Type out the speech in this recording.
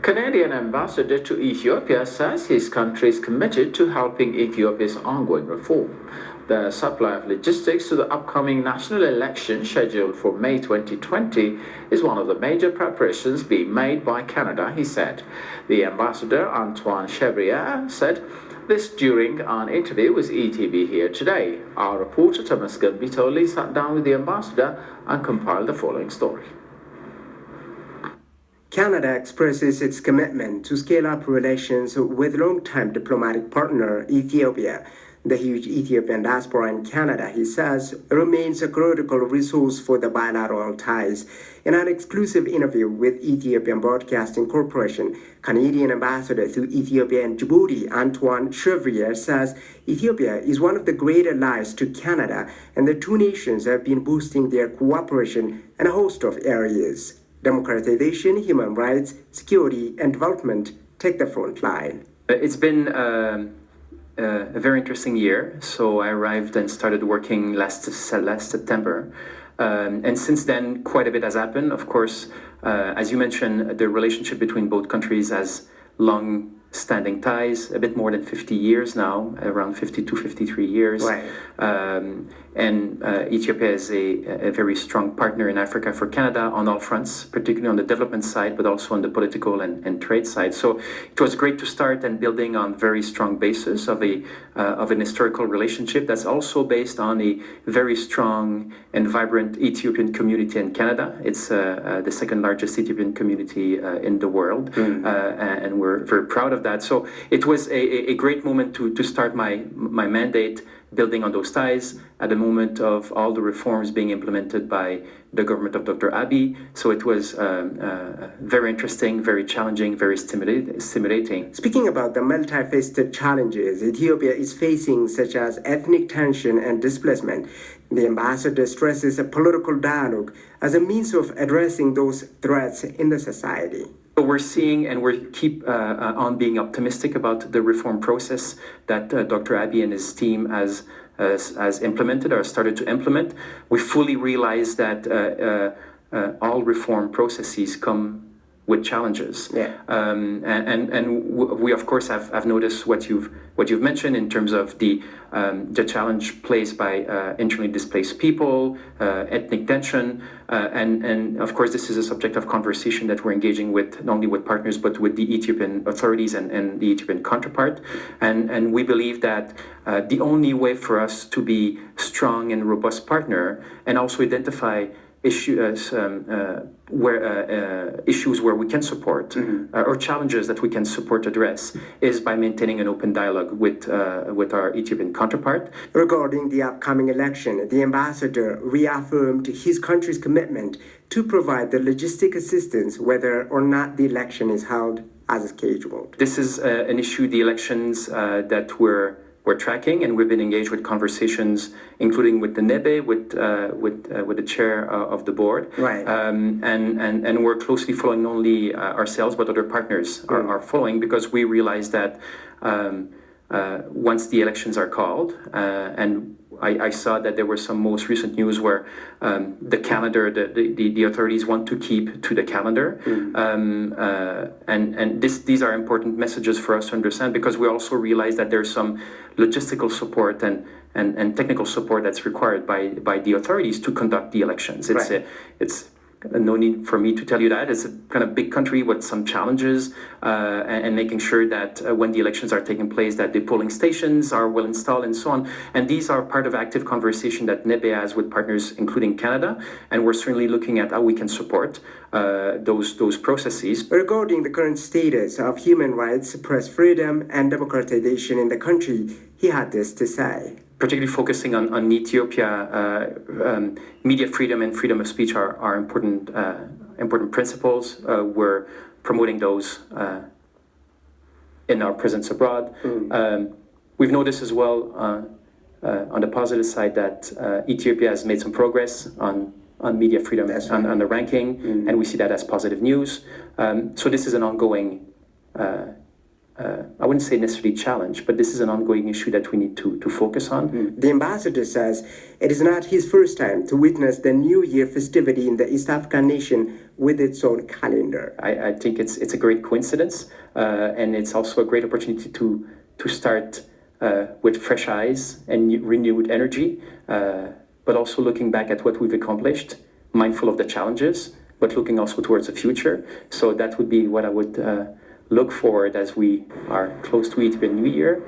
Canadian ambassador to Ethiopia says his country is committed to helping Ethiopia's ongoing reform. The supply of logistics to the upcoming national election scheduled for May 2020 is one of the major preparations being made by Canada, he said. The ambassador, Antoine Chevrier, said this during an interview with ETV here today. Our reporter Thomas Gambitoli sat down with the ambassador and compiled the following story. Canada expresses its commitment to scale up relations with long-time diplomatic partner Ethiopia. The huge Ethiopian diaspora in Canada, he says, remains a critical resource for the bilateral ties. In an exclusive interview with Ethiopian Broadcasting Corporation, Canadian ambassador to Ethiopia and Djibouti, Antoine Chevrier, says Ethiopia is one of the great allies to Canada, and the two nations have been boosting their cooperation in a host of areas. Democratization, human rights, security, and development take the front line. It's been a very interesting year. So I arrived and started working last September. And since then, quite a bit has happened. Of course, as you mentioned, the relationship between both countries has long-standing ties, a bit more than 50 years now, around 52, 53 years. Right. And Ethiopia is a very strong partner in Africa for Canada on all fronts, particularly on the development side, but also on the political and trade side. So it was great to start and building on very strong basis of an historical relationship that's also based on a very strong and vibrant Ethiopian community in Canada. It's the second largest Ethiopian community in the world, and we're very proud of that. So it was a great moment to start my mandate, building on those ties at the moment of all the reforms being implemented by the government of Dr. Abiy. So it was very interesting, very challenging, very stimulating. Speaking about the multifaceted challenges Ethiopia is facing, such as ethnic tension and displacement, the ambassador stresses a political dialogue as a means of addressing those threats in the society. We're seeing and we keep on being optimistic about the reform process that Dr. Abiy and his team has implemented or started to implement. We fully realize that all reform processes come with challenges. Yeah. And we of course have noticed what you've mentioned in terms of the challenge placed by internally displaced people, ethnic tension, and of course this is a subject of conversation that we're engaging with not only with partners but with the Ethiopian authorities and the Ethiopian counterpart. And we believe that the only way for us to be strong and robust partner and also identify issues where we can support or challenges that we can support address is by maintaining an open dialogue with our Ethiopian counterpart. Regarding the upcoming election, the ambassador reaffirmed his country's commitment to provide the logistic assistance whether or not the election is held as scheduled. This is an issue, the elections that we're tracking, and we've been engaged with conversations, including with the NEBE, with the chair of the board, right? And we're closely following not only ourselves but other partners are following, because we realize that once the elections are called, and I saw that there was some most recent news where the calendar, the authorities want to keep to the calendar, and these are important messages for us to understand, because we also realize that there's some logistical support and technical support that's required by the authorities to conduct the elections. It's no need for me to tell you that. It's a kind of big country with some challenges, and making sure that when the elections are taking place, that the polling stations are well installed and so on. And these are part of active conversation that NEBE has with partners, including Canada, and we're certainly looking at how we can support those processes. Regarding the current status of human rights, press freedom, and democratization in the country, he had this to say. Particularly focusing on Ethiopia, media freedom and freedom of speech are important principles. We're promoting those in our presence abroad. We've noticed as well on the positive side that Ethiopia has made some progress on media freedom on the ranking, and we see that as positive news. So this is an ongoing I wouldn't say necessarily challenge, but this is an ongoing issue that we need to focus on. The ambassador says it is not his first time to witness the New Year festivity in the East African nation with its own calendar. I think it's a great coincidence, and it's also a great opportunity to start with fresh eyes and renewed energy, but also looking back at what we've accomplished, mindful of the challenges, but looking also towards the future. So that would be what I would look forward as we are close to Ethiopian New Year.